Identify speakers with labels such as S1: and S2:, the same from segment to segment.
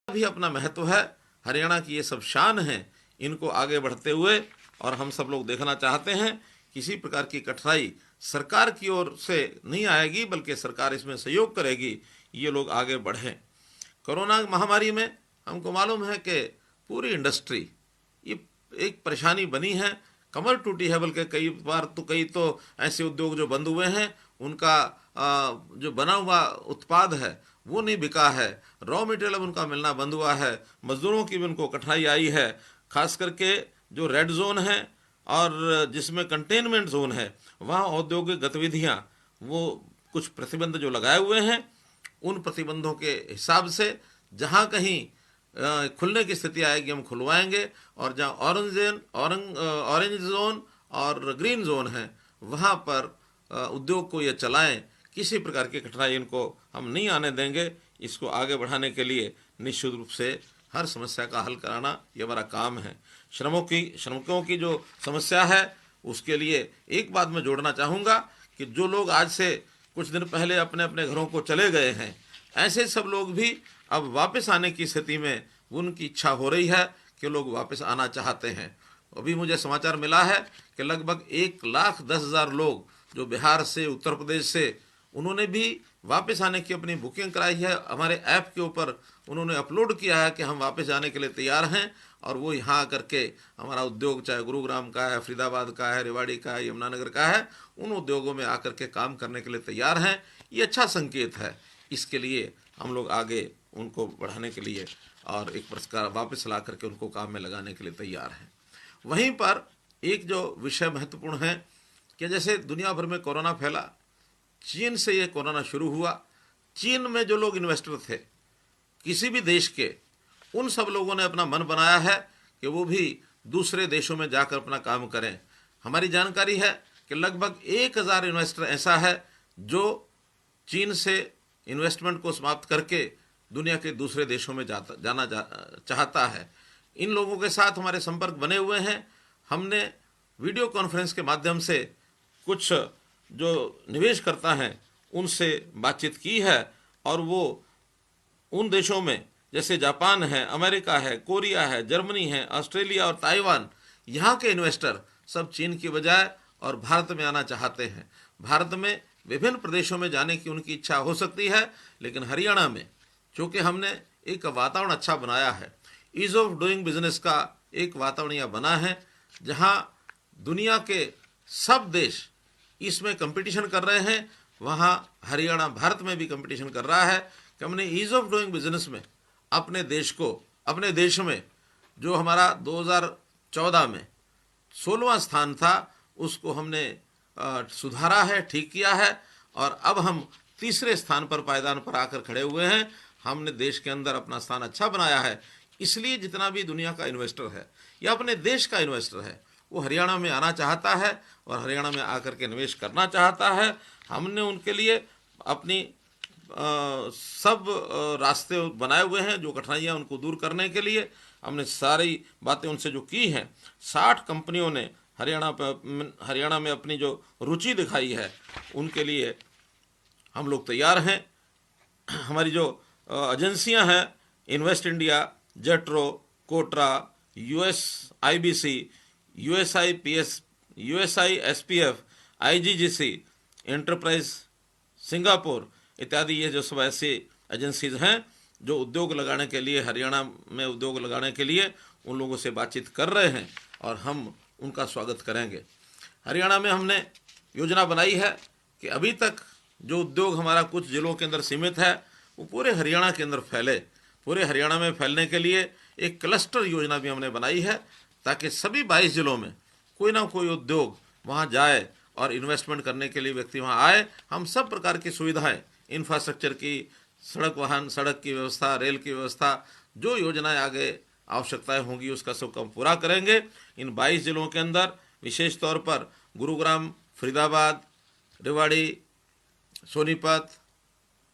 S1: भी अपना महत्व है, हरियाणा की ये सब शान है, इनको आगे बढ़ते हुए और हम सब लोग देखना चाहते हैं किसी प्रकार की कठिनाई सरकार की ओर से नहीं आएगी, बल्कि सरकार इसमें सहयोग करेगी, ये लोग आगे बढ़ें। कोरोना महामारी में हमको मालूम है कि पूरी इंडस्ट्री ये एक परेशानी बनी है, कमर टूटी है, बल्कि कई तो ऐसे उद्योग जो बंद हुए हैं उनका जो बना हुआ उत्पाद है वो नहीं बिका है, रॉ मटेरियल अब उनका मिलना बंद हुआ है, मजदूरों की भी उनको कठिनाई आई है। खास करके जो रेड जोन है और जिसमें कंटेनमेंट जोन है वहाँ औद्योगिक गतिविधियाँ वो कुछ प्रतिबंध जो लगाए हुए हैं, उन प्रतिबंधों के हिसाब से जहाँ कहीं खुलने की स्थिति आएगी हम खुलवाएंगे, और जहाँ ऑरेंज जोन और ग्रीन जोन है वहाँ पर उद्योग को ये चलाएं, किसी प्रकार की कठिनाई इनको हम नहीं आने देंगे। इसको आगे बढ़ाने के लिए निश्चित रूप से हर समस्या का हल कराना ये हमारा काम है। श्रमिकों की जो समस्या है उसके लिए एक बात मैं जोड़ना चाहूँगा कि जो लोग आज से कुछ दिन पहले अपने अपने घरों को चले गए हैं, ऐसे सब लोग भी अब वापस आने की स्थिति में उनकी इच्छा हो रही है कि लोग वापस आना चाहते हैं। अभी मुझे समाचार मिला है कि लगभग 1,10,000 लोग जो बिहार से, उत्तर प्रदेश से, उन्होंने भी वापस आने की अपनी बुकिंग कराई है। हमारे ऐप के ऊपर उन्होंने अपलोड किया है कि हम वापस जाने के लिए तैयार हैं, और वो यहाँ आकर के हमारा उद्योग चाहे गुरुग्राम का है, फरीदाबाद का है, रेवाड़ी का है, यमुनानगर का है, उन उद्योगों में आकर के काम करने के लिए तैयार हैं। ये अच्छा संकेत है। इसके लिए हम लोग आगे उनको बढ़ाने के लिए और एक पुरस्कार वापस ला करके उनको काम में लगाने के लिए तैयार हैं। वहीं पर एक जो विषय महत्वपूर्ण है कि जैसे दुनिया भर में कोरोना फैला, चीन से ये कोरोना शुरू हुआ। चीन में जो लोग इन्वेस्टर थे किसी भी देश के, उन सब लोगों ने अपना मन बनाया है कि वो भी दूसरे देशों में जाकर अपना काम करें। हमारी जानकारी है कि लगभग 1,000 इन्वेस्टर ऐसा है जो चीन से इन्वेस्टमेंट को समाप्त करके दुनिया के दूसरे देशों में जाना चाहता है। इन लोगों के साथ हमारे संपर्क बने हुए हैं। हमने वीडियो कॉन्फ्रेंस के माध्यम से कुछ जो निवेश करता हैं उनसे बातचीत की है, और वो उन देशों में जैसे जापान है, अमेरिका है, कोरिया है, जर्मनी है, ऑस्ट्रेलिया और ताइवान, यहाँ के इन्वेस्टर सब चीन की बजाय और भारत में आना चाहते हैं। भारत में विभिन्न प्रदेशों में जाने की उनकी इच्छा हो सकती है, लेकिन हरियाणा में चूँकि हमने एक वातावरण अच्छा बनाया है, ईज ऑफ डूइंग बिजनेस का एक वातावरण यहाँ बना है, जहाँ दुनिया के सब देश इसमें कंपटीशन कर रहे हैं, वहाँ हरियाणा भारत में भी कंपटीशन कर रहा है कि हमने ईज ऑफ डूइंग बिजनेस में अपने देश को, अपने देश में जो हमारा 2014 में 16वां स्थान था उसको हमने सुधारा है, ठीक किया है, और अब हम तीसरे स्थान पर पायदान पर आकर खड़े हुए हैं। हमने देश के अंदर अपना स्थान अच्छा बनाया है। इसलिए जितना भी दुनिया का इन्वेस्टर है या अपने देश का इन्वेस्टर है वो हरियाणा में आना चाहता है और हरियाणा में आकर के निवेश करना चाहता है। हमने उनके लिए अपनी सब रास्ते बनाए हुए हैं, जो कठिनाइयाँ उनको दूर करने के लिए हमने सारी बातें उनसे जो की हैं। 60 कंपनियों ने हरियाणा में अपनी जो रुचि दिखाई है उनके लिए हम लोग तैयार हैं। हमारी जो एजेंसियां हैं, इन्वेस्ट इंडिया, जेट्रो, कोटरा, USIBC, USIPS, USISPF, IGGC, enterprise Singapore इत्यादि, ये जो सब ऐसी एजेंसीज हैं जो उद्योग लगाने के लिए, हरियाणा में उद्योग लगाने के लिए उन लोगों से बातचीत कर रहे हैं, और हम उनका स्वागत करेंगे। हरियाणा में हमने योजना बनाई है कि अभी तक जो उद्योग हमारा कुछ जिलों के अंदर सीमित है वो पूरे हरियाणा के अंदर फैले। पूरे हरियाणा में फैलने के लिए एक क्लस्टर योजना भी हमने बनाई है, ताकि सभी 22 जिलों में कोई ना कोई उद्योग वहाँ जाए और इन्वेस्टमेंट करने के लिए व्यक्ति वहाँ आए। हम सब प्रकार की सुविधाएं, इंफ्रास्ट्रक्चर की, सड़क की व्यवस्था, रेल की व्यवस्था, जो योजनाएं आगे आवश्यकताएं होंगी उसका सब काम पूरा करेंगे। इन 22 जिलों के अंदर विशेष तौर पर गुरुग्राम, फरीदाबाद, रेवाड़ी, सोनीपत,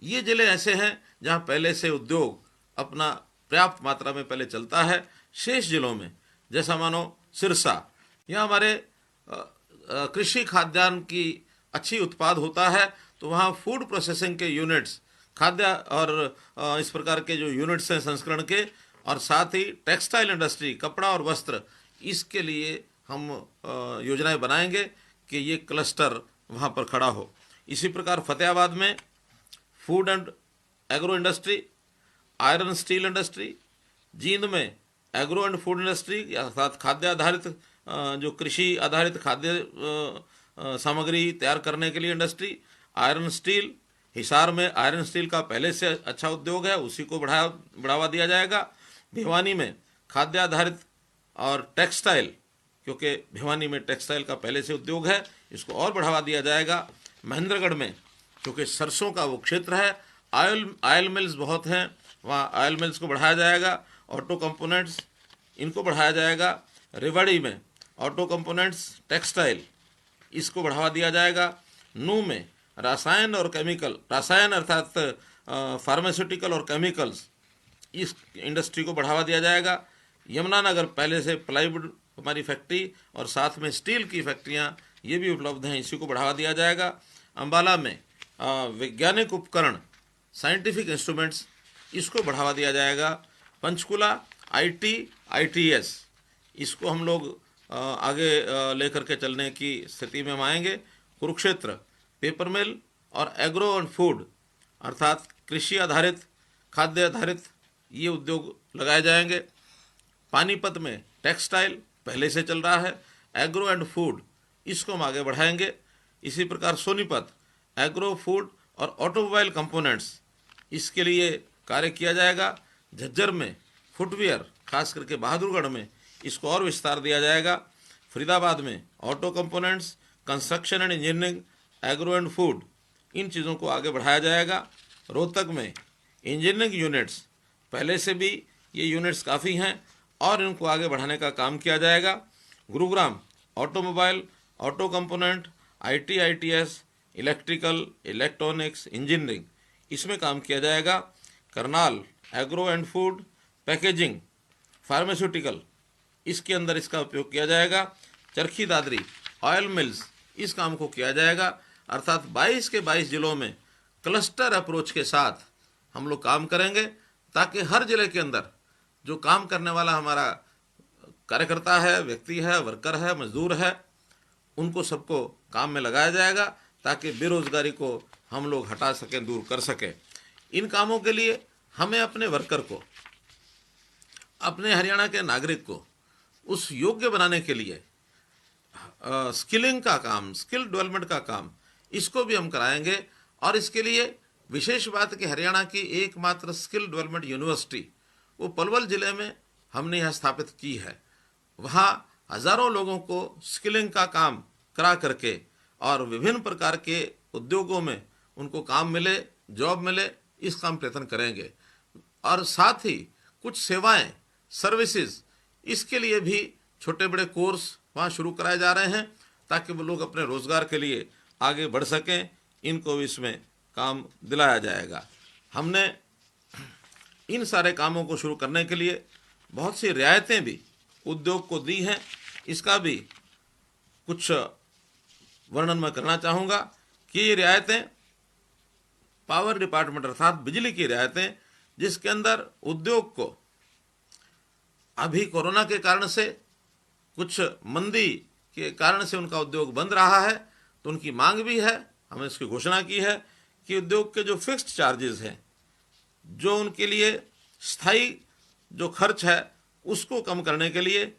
S1: ये ज़िले ऐसे हैं जहाँ पहले से उद्योग अपना पर्याप्त मात्रा में पहले चलता है। शेष जिलों में जैसा मानो सिरसा, यहाँ हमारे कृषि खाद्यान्न की अच्छी उत्पाद होता है, तो वहाँ फूड प्रोसेसिंग के यूनिट्स खाद्य और इस प्रकार के जो यूनिट्स हैं संस्करण के, और साथ ही टेक्सटाइल इंडस्ट्री, कपड़ा और वस्त्र, इसके लिए हम योजनाएं बनाएंगे कि ये क्लस्टर वहाँ पर खड़ा हो। इसी प्रकार फतेहाबाद में food and agro industry, iron steel industry, Jind में एग्रो एंड फूड इंडस्ट्री अर्थात खाद्य आधारित जो कृषि आधारित खाद्य सामग्री तैयार करने के लिए इंडस्ट्री, आयरन स्टील, हिसार में आयरन स्टील का पहले से अच्छा उद्योग है, उसी को बढ़ावा दिया जाएगा। भिवानी में खाद्य आधारित और टेक्सटाइल, क्योंकि भिवानी में टेक्सटाइल का पहले से उद्योग है, इसको और बढ़ावा दिया जाएगा। महेंद्रगढ़ में क्योंकि सरसों का वो क्षेत्र है, ऑयल मिल्स बहुत हैं, वहाँ ऑयल मिल्स को बढ़ाया जाएगा। ऑटो कंपोनेंट्स, इनको बढ़ाया जाएगा। रेवाड़ी में ऑटो कंपोनेंट्स, टेक्सटाइल, इसको बढ़ावा दिया जाएगा। नू में रसायन और केमिकल, रसायन अर्थात फार्मास्यूटिकल और केमिकल्स, इस इंडस्ट्री को बढ़ावा दिया जाएगा। यमुनानगर पहले से प्लाईवुड हमारी फैक्ट्री और साथ में स्टील की फैक्ट्रियाँ ये भी उपलब्ध हैं, इसी को बढ़ावा दिया जाएगा। अम्बाला में वैज्ञानिक उपकरण, साइंटिफिक इंस्ट्रूमेंट्स, इसको बढ़ावा दिया जाएगा। पंचकुला ITS, इसको हम लोग आगे लेकर के चलने की स्थिति में हम आएंगे। कुरुक्षेत्र पेपर मिल और एग्रो एंड फूड अर्थात कृषि आधारित, खाद्य आधारित ये उद्योग लगाए जाएंगे। पानीपत में टेक्सटाइल पहले से चल रहा है, एग्रो एंड फूड इसको हम आगे बढ़ाएंगे। इसी प्रकार सोनीपत एग्रो फूड और ऑटोमोबाइल कंपोनेंट्स, इसके लिए कार्य किया जाएगा। झज्जर में फुटवियर, खास करके बहादुरगढ़ में इसको और विस्तार दिया जाएगा। फरीदाबाद में auto components, construction and engineering, agro and food, इन चीज़ों को आगे बढ़ाया जाएगा। रोहतक में इंजीनियरिंग यूनिट्स, पहले से भी ये यूनिट्स काफ़ी हैं और इनको आगे बढ़ाने का काम किया जाएगा। Gurugram automobile, auto component, ITS, electrical, electronics, engineering, इसमें काम किया जाएगा। Karnal agro and food, packaging, pharmaceutical, इसके अंदर इसका उपयोग किया जाएगा। चरखी दादरी ऑयल मिल्स, इस काम को किया जाएगा। अर्थात 22 के 22 जिलों में क्लस्टर अप्रोच के साथ हम लोग काम करेंगे, ताकि हर जिले के अंदर जो काम करने वाला हमारा कार्यकर्ता है, व्यक्ति है, वर्कर है, मजदूर है, उनको सबको काम में लगाया जाएगा, ताकि बेरोजगारी को हम लोग हटा सकें, दूर कर सकें। इन कामों के लिए हमें अपने वर्कर को, अपने हरियाणा के नागरिक को उस योग्य बनाने के लिए स्किलिंग का काम, स्किल डेवलपमेंट का काम, इसको भी हम कराएंगे। और इसके लिए विशेष बात कि हरियाणा की एकमात्र स्किल डेवलपमेंट यूनिवर्सिटी वो पलवल जिले में हमने यहाँ स्थापित की है। वहाँ हज़ारों लोगों को स्किलिंग का काम करा करके और विभिन्न प्रकार के उद्योगों में उनको काम मिले, जॉब मिले, इस काम प्रयत्न करेंगे। और साथ ही कुछ सेवाएं, सर्विसेज, इसके लिए भी छोटे बड़े कोर्स वहाँ शुरू कराए जा रहे हैं, ताकि वो लोग अपने रोज़गार के लिए आगे बढ़ सकें। इनको भी इसमें काम दिलाया जाएगा। हमने इन सारे कामों को शुरू करने के लिए बहुत सी रियायतें भी उद्योग को दी हैं। इसका भी कुछ वर्णन मैं करना चाहूँगा कि ये रियायतें पावर डिपार्टमेंट अर्थात बिजली की रियायतें, जिसके अंदर उद्योग को अभी कोरोना के कारण से, कुछ मंदी के कारण से उनका उद्योग बंद रहा है, तो उनकी मांग भी है, हमने इसकी घोषणा की है कि उद्योग के जो फिक्स्ड चार्जेस हैं, जो उनके लिए स्थायी जो खर्च है, उसको कम करने के लिए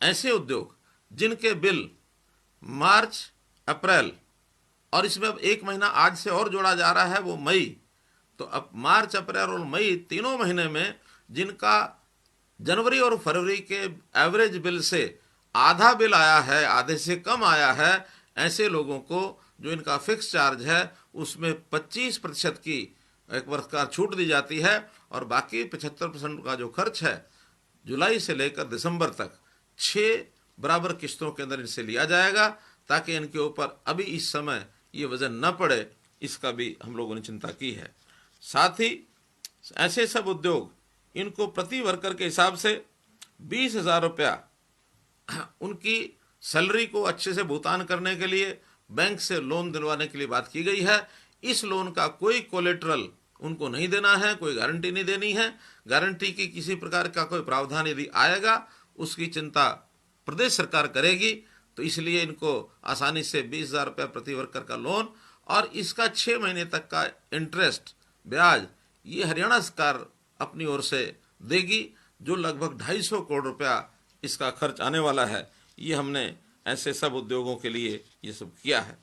S1: ऐसे उद्योग जिनके बिल मार्च, अप्रैल और इसमें अब एक महीना आज से और जोड़ा जा रहा है वो मई, तो अब मार्च, अप्रैल और मई तीनों महीने में जिनका जनवरी और फरवरी के एवरेज बिल से आधा बिल आया है, आधे से कम आया है, ऐसे लोगों को जो इनका फिक्स चार्ज है उसमें 25% की एक वर्ष का छूट दी जाती है और बाकी 75% का जो खर्च है जुलाई से लेकर दिसंबर तक 6 बराबर किस्तों के अंदर इनसे लिया जाएगा, ताकि इनके ऊपर अभी इस समय ये वजन न पड़े, इसका भी हम लोगों ने चिंता की है। साथ ही ऐसे सब उद्योग इनको प्रति वर्कर के हिसाब से 20,000 रुपया उनकी सैलरी को अच्छे से भुगतान करने के लिए बैंक से लोन दिलवाने के लिए बात की गई है। इस लोन का कोई कोलेटरल उनको नहीं देना है, कोई गारंटी नहीं देनी है। गारंटी की किसी प्रकार का कोई प्रावधान यदि आएगा उसकी चिंता प्रदेश सरकार करेगी। तो इसलिए इनको आसानी से 20,000 रुपये प्रति वर्कर का लोन और इसका 6 महीने तक का इंटरेस्ट ब्याज ये हरियाणा सरकार अपनी ओर से देगी, जो लगभग 250 करोड़ रुपया इसका खर्च आने वाला है। ये हमने ऐसे सब उद्योगों के लिए ये सब किया है।